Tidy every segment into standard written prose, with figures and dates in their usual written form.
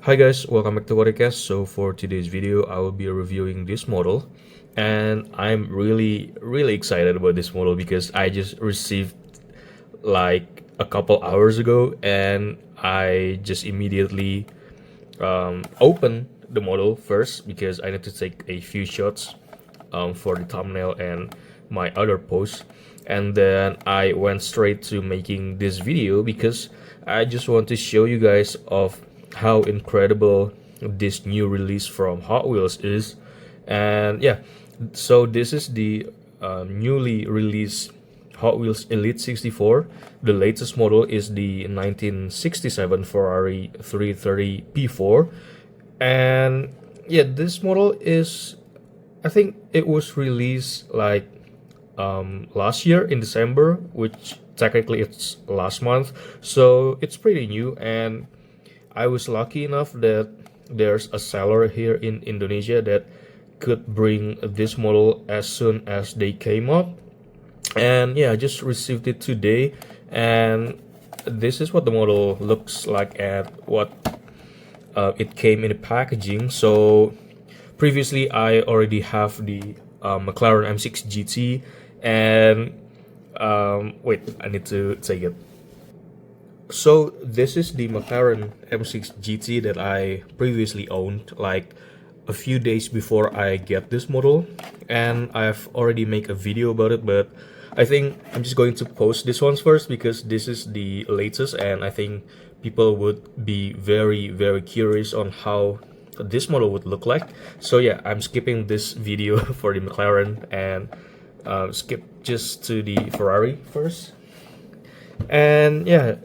Hi guys, welcome back to Podcast. So for today's video, I will be reviewing this model, and I'm really excited about this model because I just received like a couple hours ago, and I just immediately opened the model first because I need to take a few shots for the thumbnail and my other posts, and then I went straight to making this video because I just want to show you guys of how incredible this new release from Hot Wheels is. And yeah, so this is the newly released Hot Wheels Elite 64. The latest model is the 1967 Ferrari 330 P4. And yeah, this model is, I think it was released like last year in December, which technically it's last month. So it's pretty new, and I was lucky enough that there's a seller here in Indonesia that could bring this model as soon as they came up. And yeah, I just received it today, and this is what the model looks like and what it came in the packaging. So previously I already have the McLaren M6 GT, and wait, I need to take it. So this is the McLaren M6 GT that I previously owned like a few days before I get this model, and I've already made a video about it, but I think I'm just going to post this one first because this is the latest, and I think people would be very curious on how this model would look like. So yeah, I'm skipping this video for the McLaren and skip just to the Ferrari first. And yeah,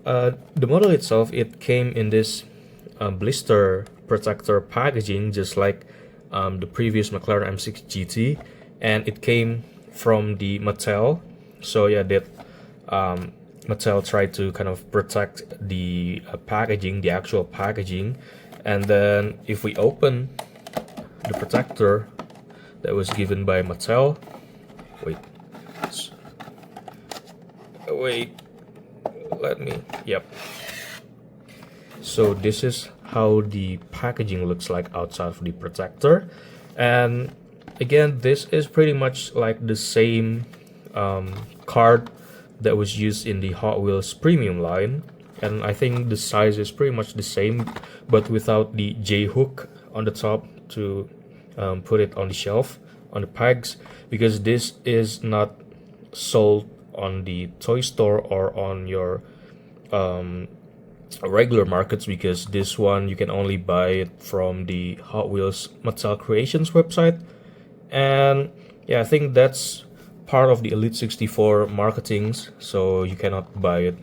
the model itself, it came in this blister protector packaging, just like the previous McLaren M6 GT, and it came from the Mattel. So yeah, that Mattel tried to kind of protect the packaging, the actual packaging. And then if we open the protector that was given by Mattel, wait, let me, yep. So this is how the packaging looks like outside of the protector, and again, this is pretty much like the same card that was used in the Hot Wheels premium line, and I think the size is pretty much the same, but without the J hook on the top to put it on the shelf on the pegs, because this is not sold on the toy store or on your regular markets, because this one you can only buy it from the Hot Wheels Mattel Creations website. And yeah, I think that's part of the Elite 64 marketings, so you cannot buy it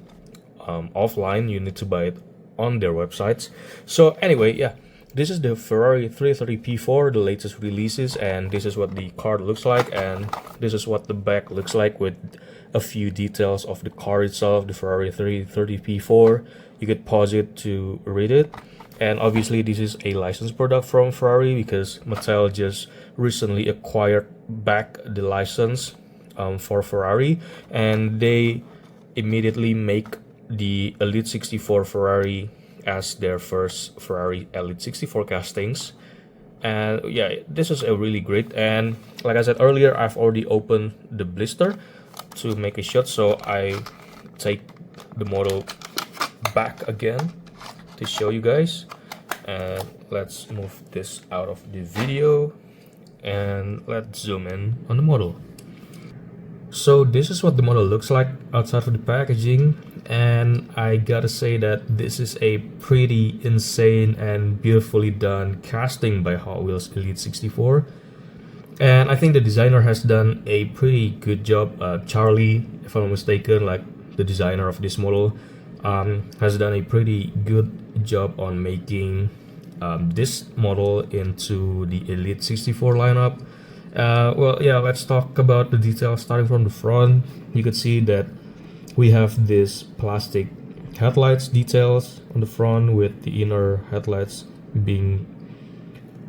offline, you need to buy it on their websites. So anyway, yeah, this is the Ferrari 330 P4, the latest releases, and this is what the card looks like, and this is what the back looks like with a few details of the car itself, the Ferrari 330 P4. You could pause it to read it. And obviously this is a licensed product from Ferrari because Mattel just recently acquired back the license for Ferrari, and they immediately make the Elite 64 Ferrari as their first Ferrari Elite 64 castings. And yeah, this is a really great, and like I said earlier, I've already opened the blister to make a shot, so I take the model back again to show you guys. And let's move this out of the video and let's zoom in on the model. So this is what the model looks like outside of the packaging, and I gotta say that this is a pretty insane and beautifully done casting by Hot Wheels Elite 64, and I think the designer has done a pretty good job. Charlie, if I'm not mistaken, like the designer of this model, has done a pretty good job on making this model into the Elite 64 lineup. Well, yeah, let's talk about the details. Starting from the front, you could see that we have this plastic headlights details on the front, with the inner headlights being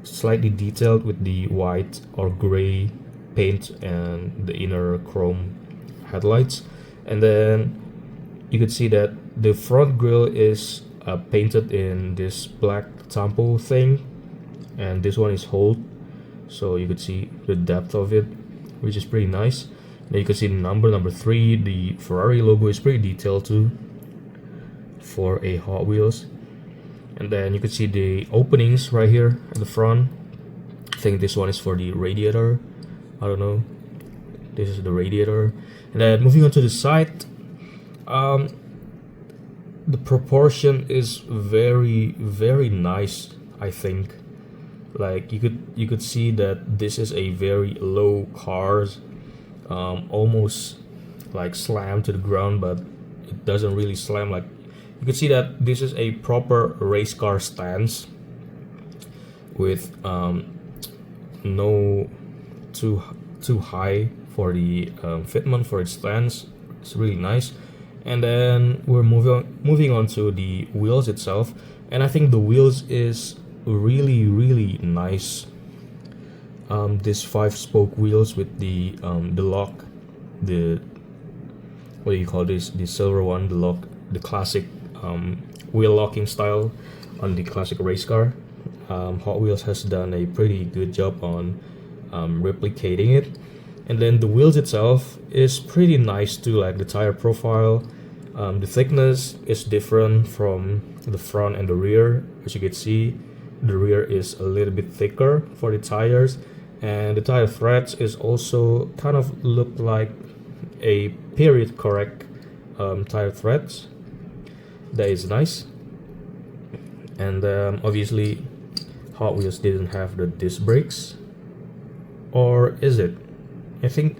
slightly detailed with the white or gray paint and the inner chrome headlights. And then you could see that the front grille is painted in this black tampo thing, and this one is hold, so you could see the depth of it, which is pretty nice. Then you can see the number 3. The Ferrari logo is pretty detailed too for a Hot Wheels. And then you can see the openings right here at the front. I think this one is for the radiator, I don't know. This is the radiator. And then moving on to the side, the proportion is very nice, I think. Like you could see that this is a very low cars, almost like slammed to the ground, but it doesn't really slam. Like you can see that this is a proper race car stance with no too high for the fitment for its stance. It's really nice. And then we're moving on to the wheels itself, and I think the wheels is really nice. This 5-spoke wheels with the lock, the what do you call this, the silver one, the lock, the classic wheel locking style on the classic race car. Hot Wheels has done a pretty good job on replicating it. And then the wheels itself is pretty nice too, like the tire profile. The thickness is different from the front and the rear. As you can see, the rear is a little bit thicker for the tires, and the tire threads is also kind of look like a period correct tire threads. That is nice. And obviously Hot Wheels didn't have the disc brakes, or is it? I think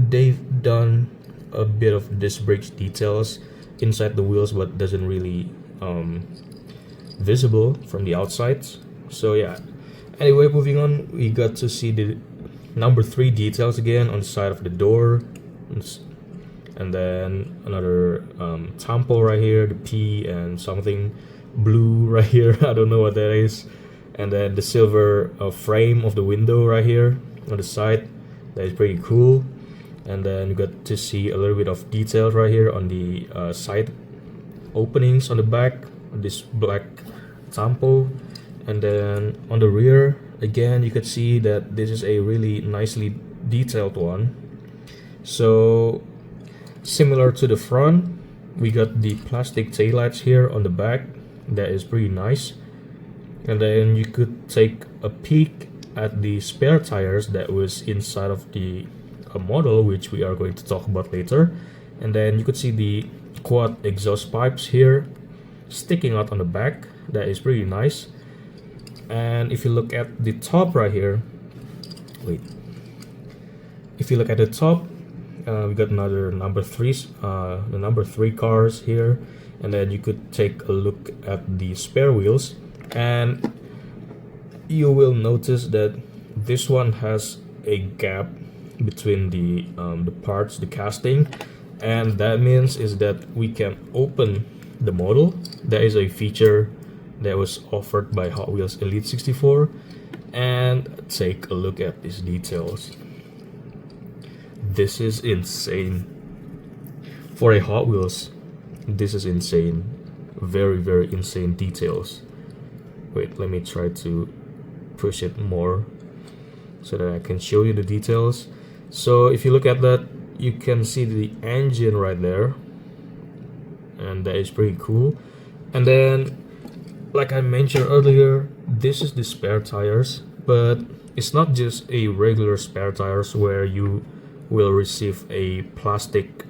they've done a bit of disc brakes details inside the wheels, but doesn't really visible from the outside. So yeah, anyway, moving on, we got to see the number 3 details again on the side of the door, and then another tampo right here, the P and something blue right here. I don't know what that is. And then the silver frame of the window right here on the side. That is pretty cool. And then you got to see a little bit of detail right here on the side openings on the back, this black tampo. And then on the rear again, you could see that this is a really nicely detailed one. So similar to the front, we got the plastic taillights here on the back. That is pretty nice. And then you could take a peek at the spare tires that was inside of the model, which we are going to talk about later. And then you could see the quad exhaust pipes here sticking out on the back. That is pretty nice. And if you look at the top right here, if you look at the top, we got another number 3s, the number 3 cars here. And then you could take a look at the spare wheels, and you will notice that this one has a gap between the parts, the casting, and that means is that we can open the model. That is a feature that was offered by Hot Wheels Elite64. And take a look at these details. This is insane for a Hot Wheels. This is insane. Very insane details. Wait, let me try to push it more so that I can show you the details. So if you look at that, you can see the engine right there, and that is pretty cool. And then, like I mentioned earlier, this is the spare tires, but it's not just a regular spare tires where you will receive a plastic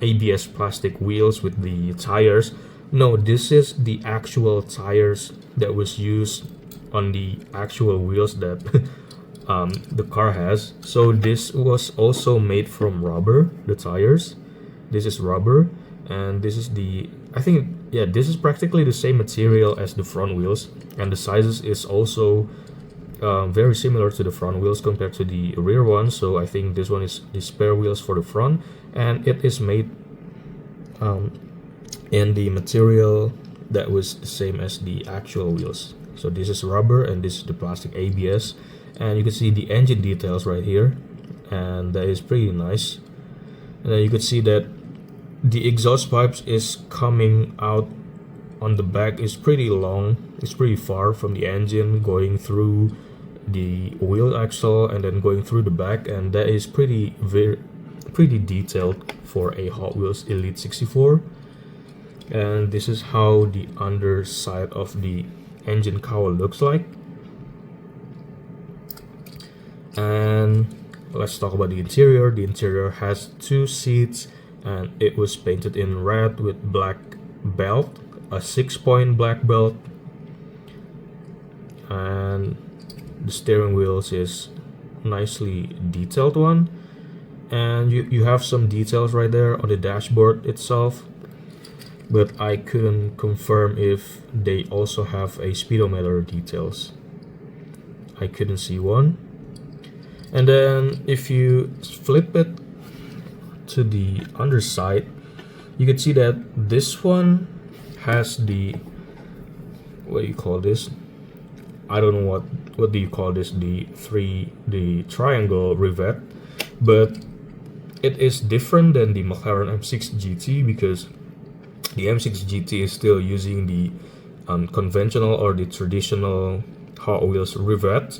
ABS plastic wheels with the tires. No, this is the actual tires that was used on the actual wheels that the car has. So this was also made from rubber, the tires. This is rubber, and this is the, I think, yeah, this is practically the same material as the front wheels, and the sizes is also very similar to the front wheels compared to the rear one. So I think this one is the spare wheels for the front, and it is made in the material that was the same as the actual wheels. So this is rubber and this is the plastic ABS, and you can see the engine details right here, and that is pretty nice. And then you could see that the exhaust pipes is coming out on the back is pretty long. It's pretty far from the engine, going through the wheel axle and then going through the back, and that is pretty detailed for a Hot Wheels Elite 64. And this is how the underside of the engine cowl looks like. And let's talk about the interior. The interior has 2 seats, and it was painted in red with black belt, a 6-point black belt, and the steering wheels is nicely detailed one, and you have some details right there on the dashboard itself, but I couldn't confirm if they also have a speedometer details. I couldn't see one. And then if you flip it to the underside, you can see that this one has the, what do you call this? I don't know what do you call this, the triangle rivet, but it is different than the McLaren M6 GT, because the M6 GT is still using the conventional or the traditional Hot Wheels rivet.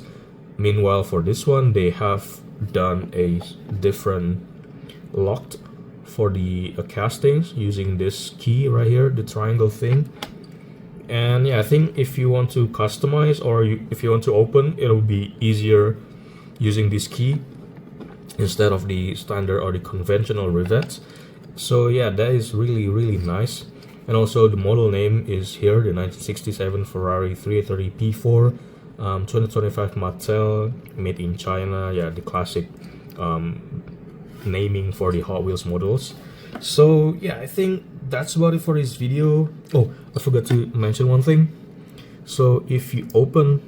Meanwhile, for this one, they have done a different lock for the castings using this key right here, the triangle thing. And yeah, I think if you want to customize or if you want to open, it'll be easier using this key instead of the standard or the conventional rivets. So yeah, that is really nice. And also the model name is here, the 1967 Ferrari 330 P4, 2025 Mattel, made in China. Yeah, the classic naming for the Hot Wheels models. So yeah, I think that's about it for this video. Oh, I forgot to mention one thing. So if you open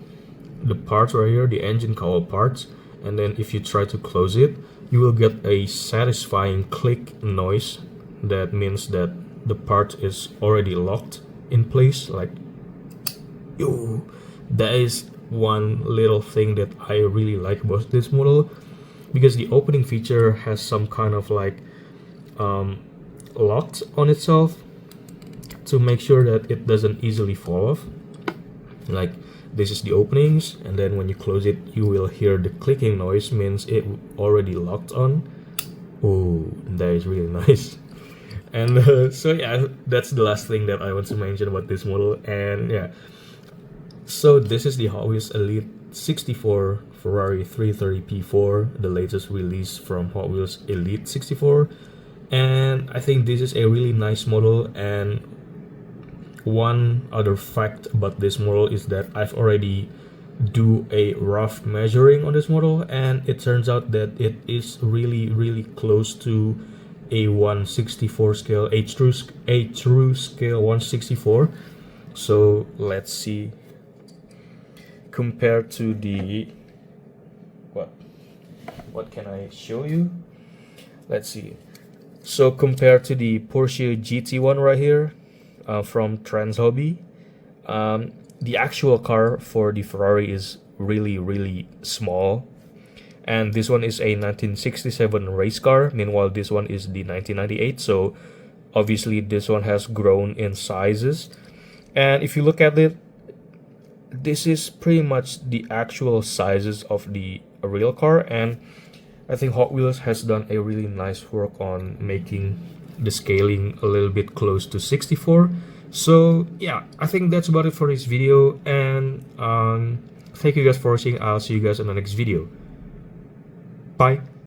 the parts right here, the engine cowl parts, and then if you try to close it, you will get a satisfying click noise. That means that the part is already locked in place, like, yo. That is one little thing that I really like about this model, because the opening feature has some kind of like locked on itself to make sure that it doesn't easily fall off. Like, this is the openings, and then when you close it, you will hear the clicking noise, means it already locked on. Oh, that is really nice. And so yeah, that's the last thing that I want to mention about this model. And yeah, so this is the Hot Wheels Elite 64 Ferrari 330 P4, the latest release from Hot Wheels Elite 64. And I think this is a really nice model. And one other fact about this model is that I've already do a rough measuring on this model, and it turns out that it is really close to a 1/64 scale, a true scale 1/64. So let's see, compared to the what can I show you? Let's see. So compared to the Porsche GT1 right here, from Trans Hobby, the actual car for the Ferrari is really small, and this one is a 1967 race car. Meanwhile, this one is the 1998, so obviously this one has grown in sizes. And if you look at it, this is pretty much the actual sizes of the real car. And I think Hot Wheels has done a really nice work on making the scaling a little bit close to 64. So yeah, I think that's about it for this video, and thank you guys for watching. I'll see you guys in the next video. Bye.